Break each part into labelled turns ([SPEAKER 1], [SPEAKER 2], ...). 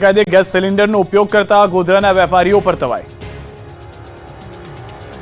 [SPEAKER 1] કાયદે gas સિલિન્ડરનો ઉપયોગ કરતા ગોધરાના વેપારીઓ પર તવાઈ।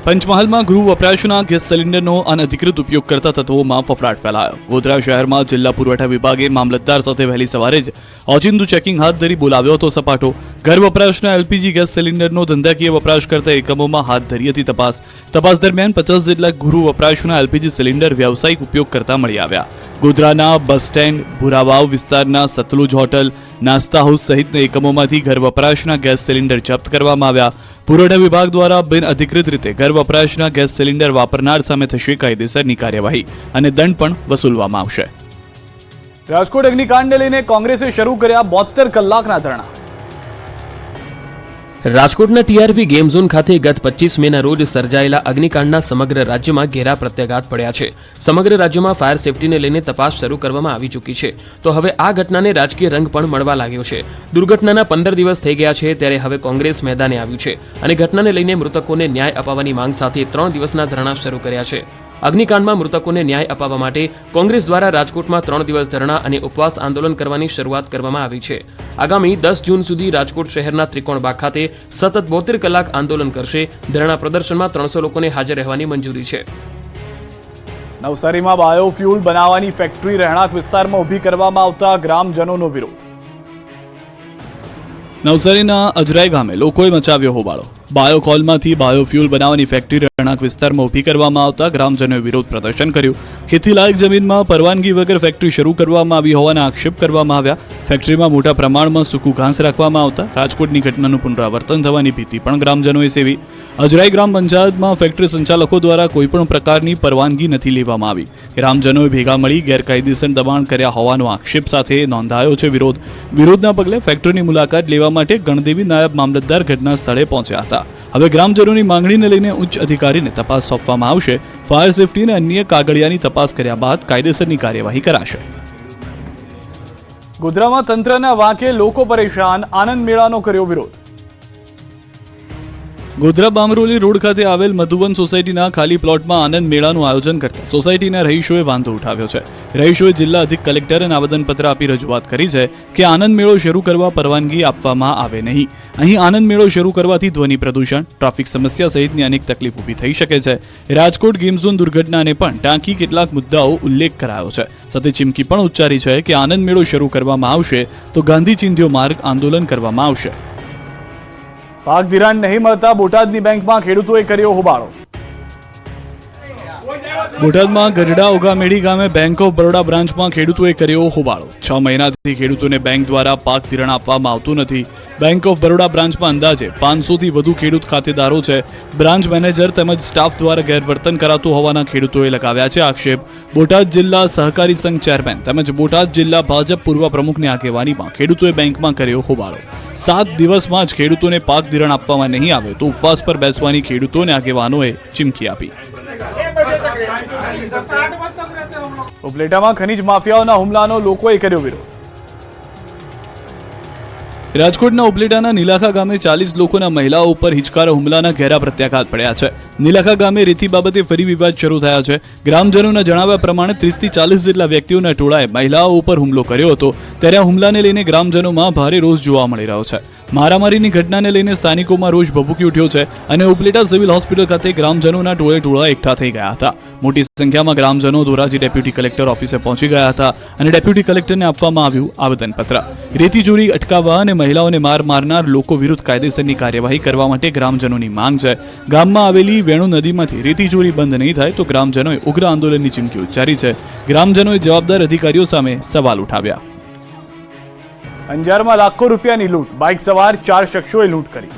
[SPEAKER 1] પંચમહાલમાં ગૃહ વપરાશના ગેસ સિલિન્ડરનો અનધિકૃત ઉપયોગ કરતા તત્વોમાં ફફડાટ ફેલાયો। ગોધરા શહેરમાં જિલ્લા પુરવઠા વિભાગે મામલતદાર સાથે વહેલી સવારે જ ઓચિંતું ચેકિંગ હાથ ધરી બોલાવ્યો હતો સપાટો। ઘર વપરાશના એલપીજી ગેસ સિલિન્ડરનો ધંધાકીય વપરાશ કરતા એકમોમાં હાથ ધરી હતી તપાસ દરમિયાન 50 જેટલા ગૃહ વપરાશના એલપીજી સિલિન્ડર વ્યવસાયિક ઉપયોગ કરતા મળી આવ્યા। ગોધરાના બસ સ્ટેન્ડ, ભુરાવાવ વિસ્તારના સતલુજ હોટલ, નાસ્તા હાઉસ સહિતના એકમોમાંથી ઘર વપરાશના ગેસ સિલિન્ડર જપ્ત કરવામાં આવ્યા। પુરવઠા વિભાગ દ્વારા બિન અધિકૃત રીતે ઘર વપરાશના ગેસ સિલિન્ડર વાપરનાર સામે થશે કાયદેસરની કાર્યવાહી અને દંડ પણ વસૂલવામાં આવશે। રાજકોટ અગ્નિકાંડને લઈને કોંગ્રેસે શરૂ કર્યા 72 કલાકના ધરણા।
[SPEAKER 2] રાજકોટના ટીઆરપી ગેમ ઝોન ખાતે ગત 25 મેના રોજ સર્જાયેલા અગ્નિકાંડના સમગ્ર રાજ્યમાં ઘેરા પ્રત્યાઘાત પડ્યા છે। સમગ્ર રાજ્યમાં ફાયર સેફટીને લઈને તપાસ શરૂ કરવામાં આવી ચૂકી છે, તો હવે આ ઘટનાને રાજકીય રંગ પણ મળવા લાગ્યો છે। દુર્ઘટનાના 15 દિવસ થઈ ગયા છે, ત્યારે હવે કોંગ્રેસ મેદાને આવ્યું છે અને ઘટનાને લઈને મૃતકોને ન્યાય અપાવવાની માંગ સાથે 3 દિવસના ધરણા શરૂ કર્યા છે। અગ્નિકાંડમાં મૃતકોને ન્યાય અપાવવા માટે કોંગ્રેસ દ્વારા રાજકોટમાં 3 દિવસ ધરણા અને ઉપવાસ આંદોલન કરવાની શરૂઆત કરવામાં આવી છે। આગામી 10 જૂન સુધી રાજકોટ શહેરના ત્રિકોણબાગ ખાતે સતત 72 કલાક આંદોલન કરશે। ધરણા પ્રદર્શનમાં 300 લોકોને હાજર રહેવાની મંજૂરી છે।
[SPEAKER 1] નવસારીમાં બાયોફ્યુલ બનાવવાની ફેક્ટરી રહેણાંક વિસ્તારમાં ઊભી કરવામાં આવતા ગ્રામજનોનો વિરોધ। નવસારીના અજરાઈ ગામે લોકોએ મચાવ્યો હોબાળો। બાયોકોલમાંથી બાયોફ્યુલ બનાવવાની ફેક્ટરી રહેણાંક વિસ્તારમાં ઊભી કરવામાં આવતા ગ્રામજનોએ વિરોધ પ્રદર્શન કર્યું। ખેતીલાયક જમીનમાં પરવાનગી વગર ફેક્ટરી શરૂ કરવામાં આવી હોવાના આક્ષેપ કરવામાં આવ્યા। ફેક્ટરીમાં મોટા પ્રમાણમાં સૂકું ઘાસ રાખવામાં આવતા રાજકોટની ઘટનાનું પુનરાવર્તન થવાની ભીતિ પણ ગ્રામજનોએ સેવી। અજરાઈ ગ્રામ પંચાયતમાં ફેક્ટરી સંચાલકો દ્વારા કોઈપણ પ્રકારની પરવાનગી નથી લેવામાં આવી। ગ્રામજનોએ ભેગા મળી ગેરકાયદેસર દબાણ કર્યા હોવાનો આક્ષેપ સાથે નોંધાયો છે વિરોધના પગલે ફેક્ટરીની મુલાકાત લેવા માટે ગણદેવી નાયબ મામલતદાર ઘટના સ્થળે પહોંચ્યા હતા। હવે ગ્રામજનોની માંગણીને લઈને ઉચ્ચ અધિકારીને તપાસ સોંપવામાં આવશે। ફાયર સેફટી અને અન્ય કાગળિયાની તપાસ કર્યા બાદ કાયદેસરની કાર્યવાહી કરાશે। ગોધરામાં તંત્રના વાંકે લોકો પરેશાન, આનંદ મેળાનો કર્યો વિરોધ। ગોધરા બામરોલી રોડ ખાતે આવેલ મધુવન સોસાયટીના ખાલી પ્લોટમાં આનંદ મેળાનું આયોજન કરતા સોસાયટીના રહીશોએ વાંધો ઉઠાવ્યો છે। રહીશોએ જિલ્લા અધિક કલેક્ટરને આવેદનપત્ર આપી રજૂઆત કરી છે કે આનંદ મેળો શરૂ કરવા પરવાનગી આપવામાં આવે નહીં। અહીં આનંદ મેળો શરૂ કરવાથી ધ્વનિ પ્રદૂષણ, ટ્રાફિક સમસ્યા સહિતની અનેક તકલીફ ઊભી થઈ શકે છે। રાજકોટ ગેમ ઝોન દુર્ઘટનાને પણ ટાંકી કેટલાક મુદ્દાઓ ઉલ્લેખ કરાયો છે, સાથે ચીમકી પણ ઉચ્ચારી છે કે આનંદ મેળો શરૂ કરવામાં આવશે તો ગાંધી ચિંધ્યો માર્ગ આંદોલન કરવામાં આવશે। પાક ધિરાણ નહીં મળતા બોટાદની બેંકમાં ખેડૂતોએ કર્યો હોબાળો। બોટાદમાં ગઢડા ઓગામેડી ગામે બેંક ઓફ બરોડા બ્રાન્ચમાં ખેડૂતોએ કર્યો હોબાળો। 6 મહિનાથી ખેડૂતોને બેંક દ્વારા પાક ધિરાણ આપવામાં આવતું નથી। બેંક ઓફ બરોડા બ્રાન્ચમાં અંદાજે 500 થી વધુ ખેડૂત ખાતેદારો છે। બ્રાન્ચ મેનેજર તેમજ સ્ટાફ દ્વારા ગેરવર્તન કરાતું હોવાના ખેડૂતોએ લગાવ્યા છે આક્ષેપ। બોટાદ જિલ્લા સહકારી સંઘ ચેરમેન તેમજ બોટાદ જિલ્લા ભાજપ પૂર્વ પ્રમુખની આગેવાનીમાં ખેડૂતોએ બેંકમાં કર્યો હોબાળો। 7 દિવસમાં જ ખેડૂતોને પાક ધિરાણ આપવામાં નહીં આવે તો ઉપવાસ પર બેસવાની ખેડૂતોને આગેવાનોએ ચીમકી આપી। ઉપલેટામાં ખનીજ માફિયાઓના હુમલાનો લોકોએ કર્યો વિરોધ। રાજકોટના ઉપલેટાના નીલાખા ગામે 40 લોકોના મહિલાઓ ઉપર હિચકારા હુમલાના ઘેરા પ્રત્યાઘાત પડ્યા છે। નીલાખા ગામે રેતી બાબતે ફરી વિવાદ શરૂ થયા છે। ગ્રામજનોના જણાવ્યા પ્રમાણે 30 થી 40 જેટલા વ્યક્તિઓના ટોળાએ મહિલાઓ ઉપર હુમલો કર્યો હતો, ત્યારે આ હુમલાને લઈને ગ્રામજનોમાં ભારે રોષ જોવા મળી રહ્યો છે। મારામારીની ઘટનાને લઈને સ્થાનિકોમાં રોષ ભભૂકી ઉઠ્યો છે અને ઉપલેટા સિવિલ હોસ્પિટલ ખાતે ગ્રામજનોના ટોળા એકઠા થઈ ગયા હતા। મોટી સંખ્યામાં ગ્રામજનો ધોરાજી ડેપ્યુટી કલેક્ટર ઓફિસે પહોંચી ગયા હતા અને ડેપ્યુટી કલેક્ટરને આપવામાં આવ્યું આવેદનપત્ર। રેતી ચોરી અટકાવવા અને મહિલાઓને મારનાર લોકો વિરુદ્ધ કાયદેસરની કાર્યવાહી કરવા માટે ગ્રામજનોની માંગ છે। ગામમાં આવેલી વેણુ નદીમાંથી રેતી ચોરી બંધ નહીં થાય તો ગ્રામજનોએ ઉગ્ર આંદોલનની ચીમકી ઉચ્ચારી છે। ગ્રામજનોએ જવાબદાર અધિકારીઓ સામે સવાલ ઉઠાવ્યા। અંજારમાં લાખો રૂપિયાની લૂંટ, બાઇક સવાર 4 શખ્સોએ લૂંટ કરી।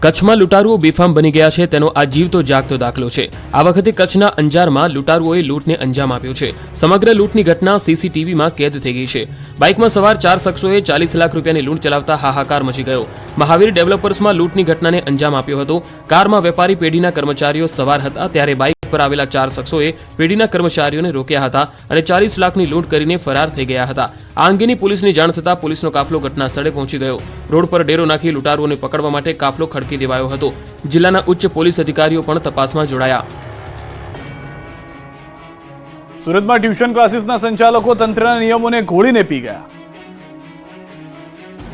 [SPEAKER 2] કચ્છમાં લૂંટારુઓ બેફામ બની ગયા છે, તેનો આ જીવતો જાગતો દાખલો છે। આ વખતે કચ્છના અંજારમાં લૂંટારુઓએ લૂંટને અંજામ આપ્યો છે। સમગ્ર લૂંટની ઘટના સીસીટીવીમાં કેદ થઈ ગઈ છે। બાઇકમાં સવાર 4 શખ્સોએ 40 લાખ રૂપિયાની લૂંટ ચલાવતા હાહાકાર મચી ગયો। મહાવીર ડેવલપર્સમાં લૂંટની ઘટનાને અંજામ આપ્યો હતો। કારમાં વેપારી પેઢીના કર્મચારીઓ સવાર હતા, ત્યારે બાઇક પર આવેલા 4 શખ્સોએ પેઢીના કર્મચારીઓને રોક્યા હતા અને 40 લાખની લૂંટ કરીને ફરાર થઈ ગયા હતા। આ અંગેની પોલીસની જાણ થતાં પોલીસનો કાફલો ઘટના સ્થળે પહોંચી ગયો। રોડ પર ડેરો નાખી લૂંટારુઓને પકડવા માટે કાફલો ખડકી દેવાયો હતો। જિલ્લાના ઉચ્ચ પોલીસ અધિકારીઓ પણ તપાસમાં જોડાયા।
[SPEAKER 1] સુરતમાં ટ્યુશન ક્લાસીસના સંચાલકો તંત્રના નિયમોને ઘોળીને પી ગયા।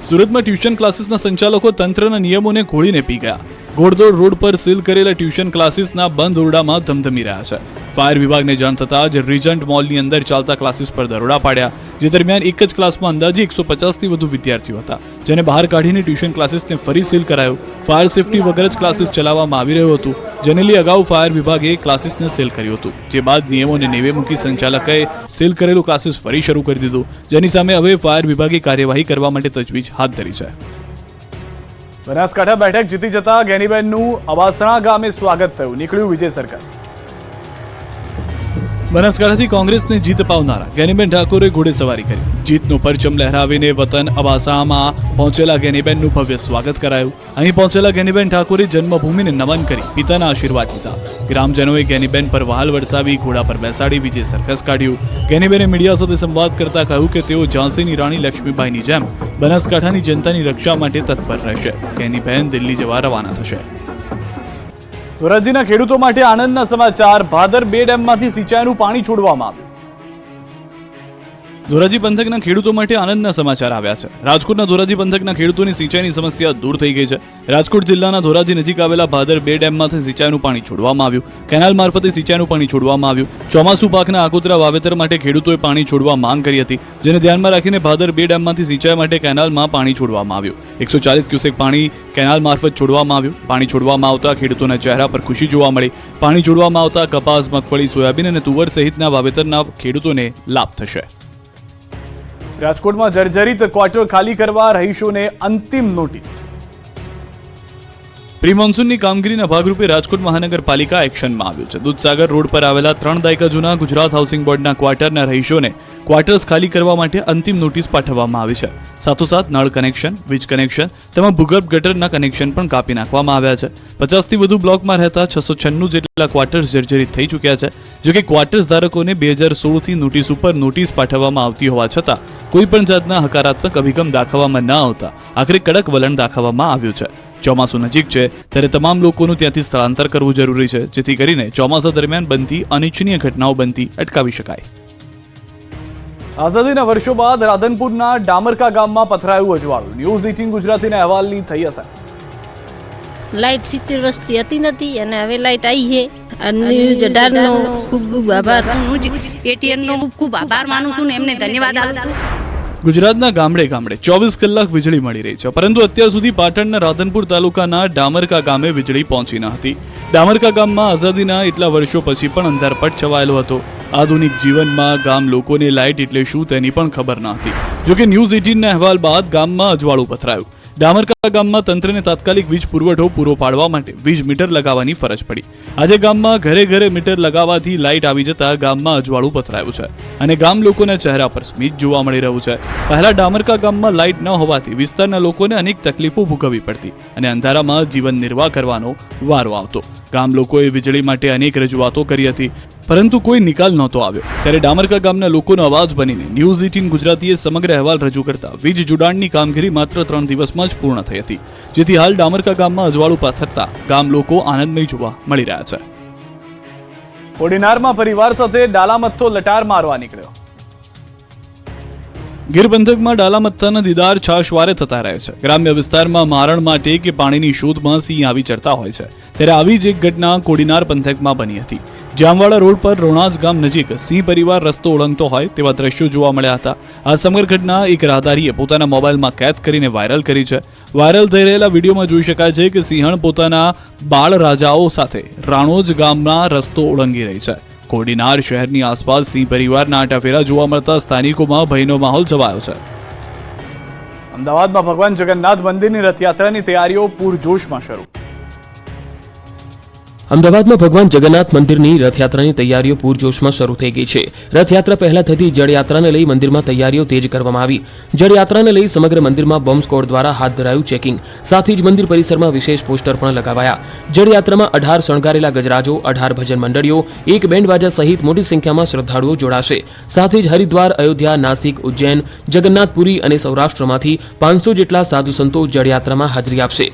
[SPEAKER 1] સુરતમાં ટ્યુશન ક્લાસીસના સંચાલકો તંત્રના નિયમોને ઘોળીને પી ગયા. ઘોડદોડ રોડ પર સીલ કરેલા ટ્યુશન ક્લાસીસના બંધ ઓરડામાં ધમધમી રહ્યા છે. ફાયર વિભાગને જાણ થતાં જ રીજન્ટ મોલની અંદર ચાલતા ક્લાસીસ પર દરોડા પાડ્યા, જે દરમિયાન એક જ ક્લાસમાં અંદાજે 150થી વધુ વિદ્યાર્થીઓ હતા, જેને બહાર કાઢીને ટ્યુશન ક્લાસીસને ફરી સીલ કરાયો. ફાયર સેફટી વગર જ ક્લાસીસ ચલાવવામાં આવી રહ્યું હતું, જેને લઈ અગાઉ ફાયર વિભાગે ક્લાસીસને સીલ કર્યું હતું, જે બાદ નિયમોને નેવે મૂકી સંચાલકે સીલ કરેલું ક્લાસીસ ફરી શરૂ કરી દીધું, જેની સામે હવે ફાયર વિભાગે કાર્યવાહી કરવા માટે તજવીજ હાથ ધરી છે. બનાસકાંઠા બેઠક જીતી જતા ગેનીબેનનું અવાસણા ગામે સ્વાગત થયું, નીકળ્યું વિજય સરઘસ. બનાસકાંઠાથી કોંગ્રેસને જીત અપાવનારા ગેનીબેન ઠાકોરે ઘોડેસવારી કરી. જીતનો પરચમ લહેરાવીને વતન અવાસામાં પહોંચેલા ગેનીબેનનું ભવ્ય સ્વાગત કરાયું. અહીં પહોંચેલા ગેનીબેન ઠાકોરે જન્મભૂમિને નમન કરી પિતાના આશીર્વાદ લીધા. ગ્રામજનોએ ગેનીબેન પર વહાલ વરસાવી ઘોડા પર બેસાડી વિજય સરઘસ કાઢ્યું. ગેનીબેને મીડિયા સાથે સંવાદ કરતા કહ્યું કે તેઓ ઝાંસીની રાણી લક્ષ્મીબાઈની જેમ બનાસકાંઠાની જનતાની રક્ષા માટે તત્પર રહેશે. ગેનીબેન દિલ્હી જવા રવાના થશે. ધોરાજીના ખેડૂતો માટે આનંદના સમાચાર. ભાદર 2 ડેમમાંથી સિંચાઈનું પાણી છોડવામાં આવ્યું. ધોરાજી પંથકના ખેડૂતો માટે આનંદના સમાચાર આવ્યા છે. રાજકોટના ધોરાજી પંથકના ખેડૂતોની સિંચાઈની સમસ્યા દૂર થઈ ગઈ છે. રાજકોટ જિલ્લાના ધોરાજી નજીક આવેલા ભાદર 2 ડેમમાંથી સિંચાઈનું પાણી છોડવામાં આવ્યું. કેનાલ મારફતે સિંચાઈનું પાણી છોડવામાં આવ્યું. ચોમાસુ પાકના આગોતરા વાવેતર માટે ખેડૂતોએ પાણી છોડવા માંગ કરી હતી, જેને ધ્યાનમાં રાખીને ભાદર 2 ડેમમાંથી સિંચાઈ માટે કેનાલમાં પાણી છોડવામાં આવ્યું. 140 ક્યુસેક પાણી કેનાલ મારફત છોડવામાં આવ્યું. પાણી છોડવામાં આવતા ખેડૂતોના ચહેરા પર ખુશી જોવા મળી. પાણી છોડવામાં આવતા કપાસ, મગફળી, સોયાબીન અને તુવર સહિતના વાવેતરના ખેડૂતોને લાભ થશે. રાજકોટમાં જર્જરિત ક્વાર્ટર ખાલી કરવા રહીશોને અંતિમ નોટિસ. પ્રી મોન્સૂનની કામગીરીના ભાગરૂપે રાજકોટ મહાનગરપાલિકા એક્શનમાં આવ્યું છે. દૂધસાગર રોડ પર આવેલા 3 દાયકા જૂના ગુજરાત હાઉસિંગ બોર્ડના ક્વાર્ટરના રહીશોને ક્વાર્ટર્સ ખાલી કરવા માટે અંતિમ નોટિસ પાઠવવામાં આવી છે. સાથોસાથ નળ કનેક્શન, વીજ કનેક્શન તેમજ ભૂગર્ભ ગટરના કનેક્શન પણ કાપી નાખવામાં આવ્યા છે. 50થી વધુ બ્લોકમાં રહેતા 696 જેટલા ક્વાર્ટર્સ જર્જરિત થઈ ચૂક્યા છે. જોકે ક્વાર્ટર્સ ધારકોને 2016થી નોટિસ ઉપર નોટિસ પાઠવવામાં આવતી હોવા છતાં કોઈ પણ જાતના હકારાત્મક અભિગમ દાખવવામાં ન આવતા આખરે કડક વલણ દાખવવામાં આવ્યું છે. ચોમાસું નજીક છે ત્યારે તમામ લોકોનું ત્યાંથી સ્થળાંતર કરવું જરૂરી છે, જેથી કરીને ચોમાસા દરમિયાન બનતી અનિચ્છનીય ઘટનાઓ બનતી અટકાવી શકાય. આઝાદીના વર્ષો બાદ રાધનપુરના ડામરકા ગામમાં પથરાયું અજવાળું. ન્યૂઝ 18 ગુજરાતીના અહેવાલની થઈ અસર.
[SPEAKER 3] લાઇટ 70 વર્ષથી હતી નથી અને હવે લાઇટ આવી છે. ન્યૂઝ 18 નો ખૂબ ખૂબ આભાર.
[SPEAKER 4] હું એટીએન નો ખૂબ આભાર માનું છું ને એમને ધન્યવાદ આપું છું.
[SPEAKER 1] ગુજરાતના ગામડે ગામડે 24 કલાક વીજળી મળી રહી છે, પરંતુ અત્યાર સુધી પાટણના રાધનપુર તાલુકાના ડામરકા ગામે વીજળી પહોંચી ન હતી. ડામરકા ગામમાં આઝાદીના એટલા વર્ષો પછી પણ અંધારપટ છવાયેલો હતો. આધુનિક જીવનમાં ગામ લોકોને લાઇટ એટલે શું તેની પણ ખબર ન હતી. જોકે ન્યૂઝ 18ના અહેવાલ બાદ ગામમાં અજવાળું પથરાયું. ડામરકા ગામમાં તંત્રને તાત્કાલિક વીજ પુરવઠો પૂરો પાડવા માટે વીજ મીટર લગાવવાની ફરજ પડી. આજે ગામમાં ઘરે ઘરે મીટર લગાવવાથી લાઇટ આવી જતા ગામમાં અજવાળું પથરાયું છે અને ગામ લોકોના ચહેરા પર સ્મિત જોવા મળી રહ્યું છે. પહેલા ડામરકા ગામમાં લાઇટ ન હોવાથી વિસ્તારના લોકોને અનેક તકલીફો ભોગવવી પડતી અને અંધારામાં જીવન નિર્વાહ કરવાનો વારો આવતો. ગામ લોકોએ વીજળી માટે અનેક રજૂઆતો કરી હતી, પરંતુ કોઈ નિકાલ નહોતો આવ્યો. ત્યારે ડામરકા ગામના લોકોનો અવાજ બનીને ન્યૂઝ 18 ગુજરાતીએ સમગ્ર અહેવાલ રજૂ કરતા વીજ જોડાણની કામગીરી માત્ર 3 દિવસમાં જ પૂર્ણ થઈ હતી, જેથી હાલ ડામરકા ગામમાં અજવાળું પાથરતા ગામ લોકો આનંદમય જોવા મળી રહ્યા છે. કોડીનારમાં પરિવાર સાથે ડાલામથ્થો લટાર મારવા નીકળ્યો. ગીર પંથકમાં ડાલામથ્થાના દીદાર છાશવારે થતા રહે છે. ગ્રામ્ય વિસ્તારમાં મારણ માટે કે પાણીની શોધમાં સિંહ આવી ચડતા હોય છે, ત્યારે આવી જ એક ઘટના કોડીનાર પંથકમાં બની હતી. જામવાડા રોડ પર રોણાજ ગામ નજીક સિંહ પરિવાર રસ્તો ઓળંગતો હોય તેવા દ્રશ્યો જોવા મળ્યા હતા. આ સમગ્ર ઘટના એક રાહદારીએ પોતાના મોબાઈલમાં કેદ કરીને વાયરલ કરી છે. વાયરલ થઈ રહેલા વિડીયોમાં જોઈ શકાય છે કે સિંહણ પોતાના બાળ રાજાઓ સાથે રાણોજ ગામના રસ્તો ઓળંગી રહી છે. કોડીનાર શહેરની આસપાસ સિંહ પરિવારના આંટાફેરા જોવા મળતા સ્થાનિકોમાં ભયનો માહોલ છવાયો છે. અમદાવાદમાં ભગવાન જગન્નાથ મંદિરની રથયાત્રાની તૈયારીઓ પૂરજોશમાં શરૂ.
[SPEAKER 2] અમદાવાદમાં ભગવાન જગન્નાથ મંદિરની રથયાત્રાની તૈયારીઓ પૂરજોશમાં શરૂ થઈ ગઈ છે. રથયાત્રા પહેલા થતી જળયાત્રાને લઈ મંદિરમાં તૈયારીઓ તેજ કરવામાં આવી. જળયાત્રાને લઈ સમગ્ર મંદિરમાં બોમ્બ સ્ક્વોડ દ્વારા હાથ ધરાયું ચેકિંગ. સાથે જ મંદિર પરિસરમાં વિશેષ પોસ્ટર પણ લગાવાયા. જળયાત્રામાં 18 શણગારેલા ગજરાજો, 18 ભજન મંડળીઓ, એક બેન્ડ બાજા સહિત મોટી સંખ્યામાં શ્રદ્ધાળુઓ જોડાશે. સાથે જ હરિદ્વાર, અયોધ્યા, નાસિક, ઉજ્જૈન, જગન્નાથપુરી અને સૌરાષ્ટ્રમાંથી 500 જેટલા સાધુ સંતો જળયાત્રામાં હાજરી આપશે.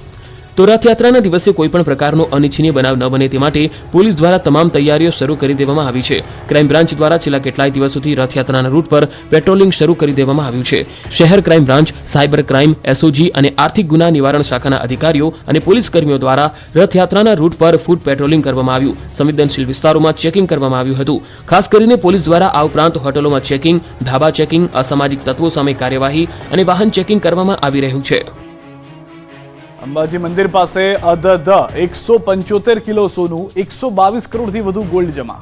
[SPEAKER 2] તો રથયાત્રાના દિવસે કોઈપણ પ્રકારનો અનિચ્છનીય બનાવ ન બને તે માટે પોલીસ દ્વારા તમામ તૈયારીઓ શરૂ કરી દેવામાં આવી છે. ક્રાઇમ બ્રાન્ચ દ્વારા છેલ્લા કેટલાય દિવસોથી રથયાત્રાના રૂટ પર પેટ્રોલિંગ શરૂ કરી દેવામાં આવ્યું છે. શહેર crime branch, cyber crime, SOG અને આર્થિક ગુના નિવારણ શાખાના અધિકારીઓ અને પોલીસ કર્મીઓ દ્વારા રથયાત્રાના રૂટ પર ફૂટ પેટ્રોલિંગ કરવામાં આવ્યું. સંવેદનશીલ વિસ્તારોમાં ચેકિંગ કરવામાં આવ્યું હતું. ખાસ કરીને પોલીસ દ્વારા આ ઉપરાંત હોટલોમાં ચેકિંગ, ધાબા ચેકિંગ, અસામાજિક તત્વો સામે કાર્યવાહી અને વાહન ચેકિંગ કરવામાં આવી રહ્યું છે.
[SPEAKER 1] અંબાજી મંદિર પાસે અધધ 175 કિલો સોનું, 122 કરોડથી વધુ ગોલ્ડ જમા.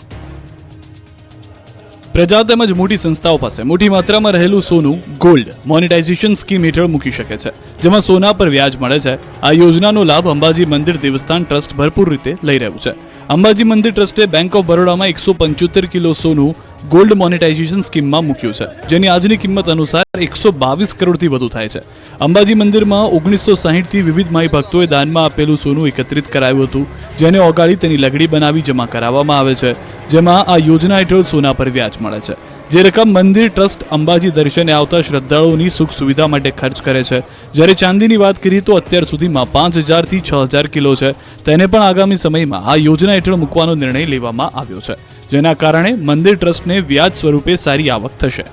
[SPEAKER 1] પ્રજા તેમજ મોટી સંસ્થાઓ પાસે મોટી માત્રામાં રહેલું સોનું ગોલ્ડ મોનેટાઇઝેશન સ્કીમ હેઠળ મૂકી શકે છે, જેમાં સોના પર વ્યાજ મળે છે. આ યોજનાનો લાભ અંબાજી મંદિર દેવસ્થાન ટ્રસ્ટ ભરપૂર રીતે લઈ રહ્યું છે. અંબાજી મંદિર ટ્રસ્ટે બેંક ઓફ બરોડામાં 175 કિલો સોનું ગોલ્ડ મોનેટાઇઝેશન સ્કીમમાં મૂક્યું છે, જેની આજની કિંમત અનુસાર 122 કરોડથી વધુ થાય છે. અંબાજી મંદિરમાં 1960થી વિવિધ માઈ ભક્તોએ દાનમાં આપેલું સોનું એકત્રિત કરાયું હતું, જેને ઓગાળી તેની લગડી બનાવી જમા કરાવવામાં આવે છે, જેમાં આ યોજના હેઠળ સોના પર વ્યાજ મળે છે. જે રકમ મંદિર ટ્રસ્ટ અંબાજી દર્શને આવતા શ્રદ્ધાળુઓની સુખ સુવિધા માટે ખર્ચ કરે છે. જ્યારે ચાંદીની વાત કરીએ તો અત્યાર સુધીમાં 5000 થી 6000 કિલો છે. તેને પણ આગામી સમયમાં આ યોજના હેઠળ મૂકવાનો નિર્ણય લેવામાં આવ્યો છે, જેના કારણે મંદિર ટ્રસ્ટને વ્યાજ સ્વરૂપે સારી આવક થશે.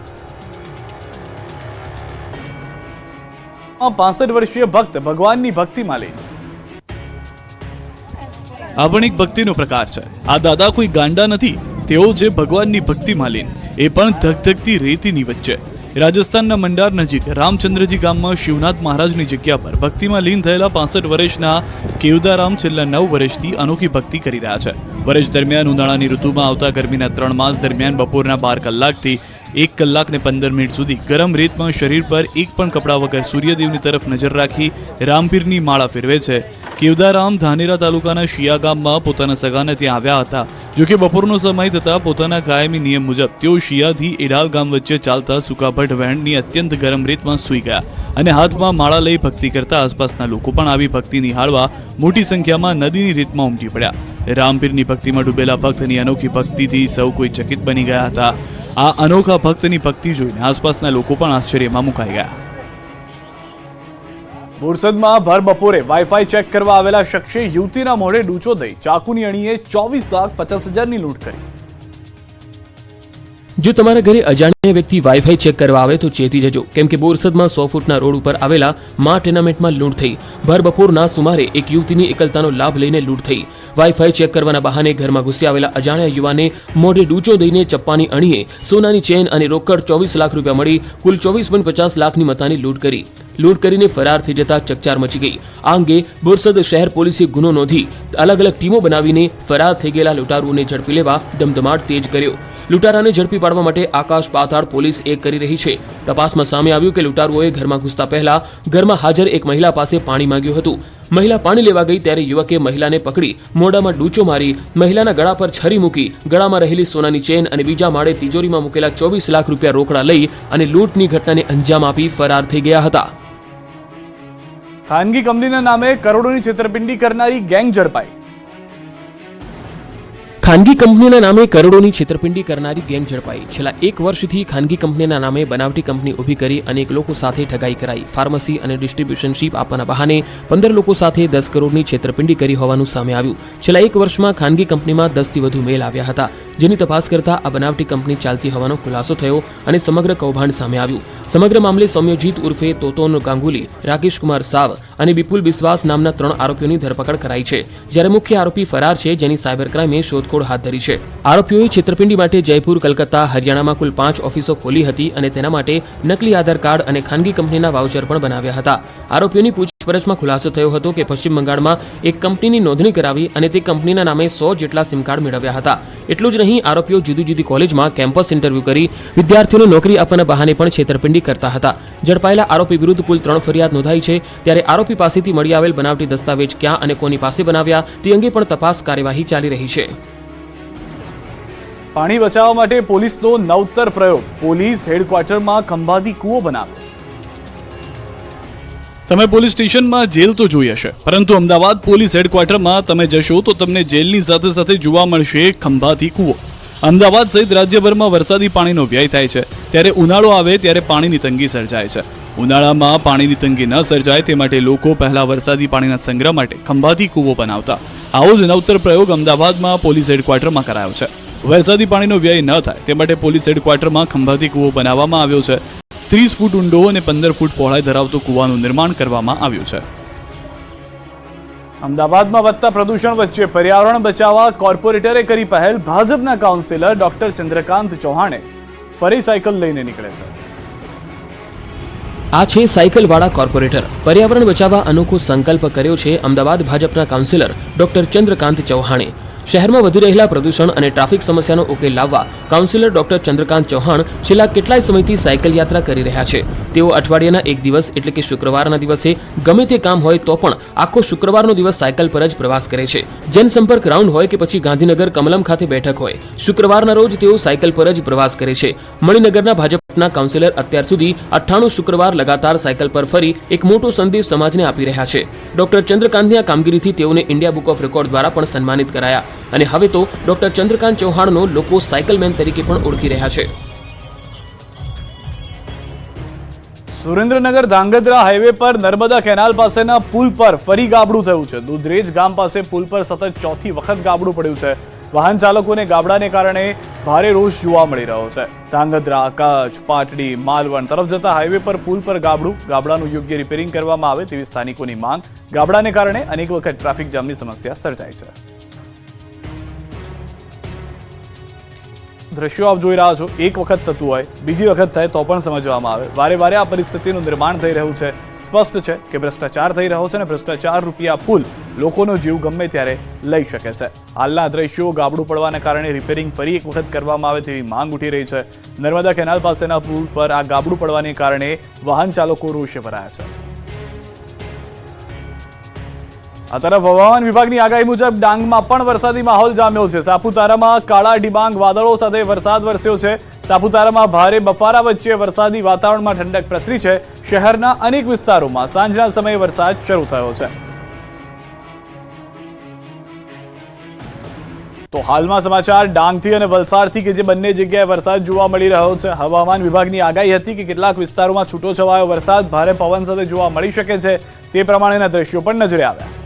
[SPEAKER 1] 65 વર્ષીય ભક્ત ભગવાનની ભક્તિમાં લીન. આ પણ એક ભક્તિનો પ્રકાર છે. આ દાદા કોઈ ગાંડા નથી, તેઓ છે ભગવાનની ભક્તિમાં લીન, એ પણ ધગધગતી રેતીની વચ્ચે. રાજસ્થાનના મંડાર નજીક રામચંદ્રજી ગામમાં શિવનાથ મહારાજની જગ્યા પર ભક્તિમાં લીન થયેલા 65 વર્ષના કેવદારામ છેલ્લા 9 વર્ષથી અનોખી ભક્તિ કરી રહ્યા છે. વર્ષ દરમિયાન ઉનાળાની ઋતુમાં આવતા ગરમીના 3 માસ દરમિયાન બપોરના 12 કલાકથી 1 કલાક ને 15 મિનિટ સુધી ગરમ રેતમાં શરીર પર એક પણ કપડા વગર સૂર્યદેવની તરફ નજર રાખી રામપીરની માળા ફેરવે છે. કેવદારામ ધાનેરા તાલુકાના શિયા ગામમાં પોતાના સગાને ત્યાં આવ્યા હતા. જોકે બપોરનો સમય થતા પોતાના કાયમી નિયમ મુજબ તેઓ શિયાથી એડાલ ગામ વચ્ચે ચાલતા સુકાભટ વહેણની અત્યંત ગરમ રેતમાં સૂઈ ગયા અને હાથમાં માળા લઈ ભક્તિ કરતા આસપાસના લોકો પણ આવી ભક્તિ નિહાળવા મોટી સંખ્યામાં નદીની રેતમાં ઉમટી પડ્યા. રામપીરની ભક્તિમાં ડૂબેલા ભક્તની અનોખી ભક્તિથી સૌ કોઈ ચકિત બની ગયા હતા. આ અનોખા ભક્તની ભક્તિ જોઈને આસપાસના લોકો પણ આશ્ચર્યમાં મુકાઈ ગયા. બોરસદમાં ભર બપોરે વાઈફાઈ ચેક કરવા આવેલા શખ્સે યુવતીના મોઢે ડૂચો દઈ ચાકુની અણીએ 24,50,000ની લૂંટ કરી.
[SPEAKER 2] જો તમારા ઘરે અજાણ્યા વ્યક્તિ વાઈફાઈ ચેક કરવા આવે તો ચેતી જજો, કેમ કે બોરસદમાં 100 ફૂટના રોડ ઉપર આવેલા મા ટેનામેન્ટમાં લૂંટ થઈ. ભર બપોરના સુમારે એક યુવતીની એકલતાનો લાભ લઈને લૂંટ થઈ. વાઈફાઈ ચેક કરવાના બહાને ઘરમાં ઘૂસી આવેલા અજાણ્યા યુવાને મોઢે ડૂચો દઈને ચપ્પાની અણીએ સોનાની ચેન અને રોકડ 24 લાખ રૂપિયા મળી કુલ 24.50 લાખની મતાની લૂંટ કરી. લૂંટ કરીને ફરાર થઈ જતા ચકચાર મચી ગઈ. આ અંગે બોરસદ શહેર પોલીસે ગુનો નોંધી અલગ અલગ ટીમો બનાવીને ફરાર થઈ ગયેલા લૂંટારુઓને ઝડપી લેવા ધમધમાટ તેજ કર્યો. લૂંટારાને ઝડપી પાડવા માટે આકાશ પાતાળ પોલીસ એક કરી રહી છે. તપાસમાં સામે આવ્યું કે લૂંટારુઓએ ઘરમાં ઘૂસતા પહેલા ઘરમાં હાજર એક મહિલા પાસે પાણી માંગ્યું હતું. મહિલા પાણી લેવા ગઈ ત્યારે યુવકે મહિલાને પકડી મોઢામાં ડૂચો મારી મહિલાના ગળા પર છરી મૂકી ગળામાં રહેલી સોનાની ચેન અને બીજા માળે તિજોરીમાં મૂકેલા 24 લાખ રૂપિયા રોકડા લઈ અને લૂંટની ઘટનાને અંજામ આપી ફરાર થઈ ગયા હતા.
[SPEAKER 1] ખાનગી કંપનીના નામે કરોડોની છેતરપિંડી કરનારી ગેંગ ઝડપાઈ.
[SPEAKER 2] ખાનગી કંપનીના નામે કરોડોની છેતરપિંડી કરનારી ગેંગ ઝડપાઈ. છેલ્લા 1 વર્ષથી ખાનગી કંપનીના નામે બનાવટી કંપની ઊભી કરી અનેક લોકો સાથે ઠગાઈ કરાઈ. ફાર્મસી અને ડિસ્ટ્રીબ્યુશનશીપ આપવાના બહાને 15 લોકો સાથે 10 કરોડની છેતરપિંડી કરી હોવાનું સામે આવ્યું. છેલ્લા 1 વર્ષમાં ખાનગી કંપનીમાં 10થી વધુ મેલ આવ્યા હતા, જેની તપાસ કરતા આ બનાવટી કંપની ચાલતી હોવાનો ખુલાસો થયો અને સમગ્ર કૌભાંડ સામે આવ્યું. સમગ્ર મામલે સૌમ્યજીત ઉર્ફે તોતોન ગાંગુલી, રાકેશ કુમાર સાવ અને વિપુલ બિસ્વાસ નામના 3 આરોપીઓની ધરપકડ કરાઈ છે, જ્યારે મુખ્ય આરોપી ફરાર છે, જેની સાયબર ક્રાઇમે શોધખોળ હાથ ધરી છે. આરોપીઓએ છેતરપિંડી માટે જયપુર, કલકત્તા, હરિયાણામાં કુલ 5 ઓફિસો ખોલી હતી અને તેના માટે નકલી આધાર કાર્ડ અને ખાનગી કંપનીના વાઉચર પણ બનાવ્યા હતા. આરોપીઓની પૂછપરછમાં ખુલાસો થયો હતો કે પશ્ચિમ બંગાળમાં એક કંપનીની નોંધણી કરાવી અને તે કંપનીના નામે 100 જેટલા સિમ કાર્ડ મેળવ્યા હતા. એટલું જ નહીં, આરોપીઓ જુદી જુદી કોલેજમાં કેમ્પસ ઇન્ટરવ્યૂ કરી વિદ્યાર્થીઓને નોકરી આપવાના બહાને પણ છેતરપિંડી કરતા હતા. ઝડપાયેલા આરોપી વિરુદ્ધ કુલ 3 ફરિયાદ નોંધાઈ છે. ત્યારે આરોપી પાસેથી મળી આવેલ બનાવટી દસ્તાવેજ ક્યાં અને કોની પાસે બનાવ્યા તે અંગે પણ તપાસ કાર્યવાહી ચાલી રહી છે.
[SPEAKER 1] પાણી બચાવવા માટે પોલીસનો નવતર પ્રયોગ. પોલીસ હેડક્વાર્ટરમાં ખંભાતી કૂવો બનાવ્યો. તમે પોલીસ સ્ટેશનમાં જેલ તો જોઈ હશે, પરંતુ અમદાવાદ પોલીસ હેડક્વાર્ટરમાં તમે જશો તો તમને જેલની સાથે સાથે જોવા મળશે ખંભાતી કૂવો. અમદાવાદ સહિત રાજ્યભરમાં વરસાદી પાણીનો વ્યય થાય છે, ત્યારે ઉનાળો આવે ત્યારે પાણીની તંગી સર્જાય છે. ઉનાળામાં પાણીની તંગી ન સર્જાય તે માટે લોકો પહેલા વરસાદી પાણીના સંગ્રહ માટે ખંભાતી કૂવો બનાવતા. આવો જ નવતર પ્રયોગ અમદાવાદમાં પોલીસ હેડક્વાર્ટરમાં કરાયો છે. વરસાદી પાણીનો વ્યય ન થાય તે માટે પોલીસ હેડક્વાર્ટરમાં ખંભાતી કૂવો બનાવવામાં આવ્યો છે. 30 ફૂટ ઊંડો અને 15 ફૂટ પહોળાઈ ધરાવતો કૂવાનું નિર્માણ કરવામાં આવ્યું છે. અમદાવાદમાં વધતા પ્રદૂષણ વચ્ચે પર્યાવરણ બચાવવા કોર્પોરેટરે કરી પહેલ. ભાજપના કાઉન્સિલર ડોક્ટર ચંદ્રકાંત ચૌહાણે ફરી સાયકલ લઈને નીકળે છે.
[SPEAKER 2] આ છે સાયકલવાળા કોર્પોરેટર. પર્યાવરણ બચાવવા અનોખો સંકલ્પ કર્યો છે અમદાવાદ ભાજપના કાઉન્સિલર ડોક્ટર ચંદ્રકાંત ચૌહાણે. શહેરમાં વધી રહેલા પ્રદૂષણ અને ટ્રાફિક સમસ્યાનો ઉકેલ લાવવા કાઉન્સિલર ડોક્ટર ચંદ્રકાંત ચૌહાણ છેલ્લા કેટલાય સમયથી સાયકલ યાત્રા કરી રહ્યા છે. તેઓ અઠવાડિયાના એક દિવસ એટલે કે શુક્રવારના દિવસે ગમે તે કામ હોય તો પણ આખો શુક્રવારનો દિવસ સાયકલ પર જ પ્રવાસ કરે છે. જનસંપર્ક રાઉન્ડ હોય કે પછી ગાંધીનગર કમલમ ખાતે બેઠક હોય, શુક્રવારના રોજ તેઓ સાયકલ પર જ પ્રવાસ કરે છે. મણિનગરના ભાજપના કાઉન્સિલર અત્યાર સુધી 98 શુક્રવાર લગાતાર સાયકલ પર ફરી એક મોટો સંદેશ સમાજને આપી રહ્યા છે. ડોક્ટર ચંદ્રકાંતની આ કામગીરીથી તેઓને ઇન્ડિયા બુક ઓફ રેકોર્ડ દ્વારા પણ સન્માનિત કરાયા અને હવે તો ડોક્ટર ચંદ્રકાંત ચૌહાણનો લોકો સાયકલમેન તરીકે પણ ઓળખી રહ્યા છે.
[SPEAKER 1] સુરેન્દ્રનગર ધાંગધ્રા હાઈવે પર નર્મદા કેનાલ પાસેના પુલ પર ફરી ગાબડું થયું છે. દુધરેજ ગામ પાસે પુલ પર સતત ચોથી વખત ગાબડું પડ્યું છે. વાહન ચાલકોને ગાબડાને કારણે ભારે રોષ જોવા મળી રહ્યો છે. ધાંગધ્રા, કચ્છ, પાટડી, માલવણ તરફ જતા હાઈવે પર પુલ પર ગાબડાનું યોગ્ય રિપેરિંગ કરવામાં આવે તેવી સ્થાનિકોની માંગ. ગાબડાને કારણે અનેક વખત ટ્રાફિક જામની સમસ્યા સર્જાય છે. દ્રશ્યો આપ જોઈ રહ્યા છો. એક વખત થતું હોય, બીજી વખત થાય તો પણ સમજવામાં આવે. વારે વારે આ પરિસ્થિતિનું નિર્માણ થઈ રહ્યું છે. સ્પષ્ટ છે કે ભ્રષ્ટાચાર થઈ રહ્યો છે અને ભ્રષ્ટાચાર રૂપિયા પુલ લોકોનો જીવ ગમે ત્યારે લઈ શકે છે. હાલના દ્રશ્યો ગાબડું પડવાને કારણે રિપેરિંગ ફરી એક વખત કરવામાં આવે તેવી માંગ ઉઠી રહી છે. નર્મદા કેનાલ પાસેના પુલ પર આ ગાબડું પડવાને કારણે વાહન ચાલકો રોષે ભરાયા છે. આ તરફ હવામાન વિભાગની આગાહી મુજબ ડાંગમાં પણ વરસાદી માહોલ જામ્યો છે. સાપુતારામાં કાળા ડિબાંગ વાદળો સાથે વરસાદ વરસ્યો છે. સાપુતારામાં ભારે બફારા વચ્ચે વરસાદી વાતાવરણમાં ઠંડક પ્રસરી છે. શહેરના અનેક વિસ્તારોમાં સાંજના સમયે વરસાદ શરૂ થયો છે. તો હાલમાં સમાચાર ડાંગથી અને વલસાડથી કે જે બંને જગ્યાએ વરસાદ જોવા મળી રહ્યો છે. હવામાન વિભાગની આગાહી હતી કે કેટલાક વિસ્તારોમાં છૂટો છવાયો વરસાદ ભારે પવન સાથે જોવા મળી શકે છે. તે પ્રમાણેના દ્રશ્યો પણ નજરે આવ્યા.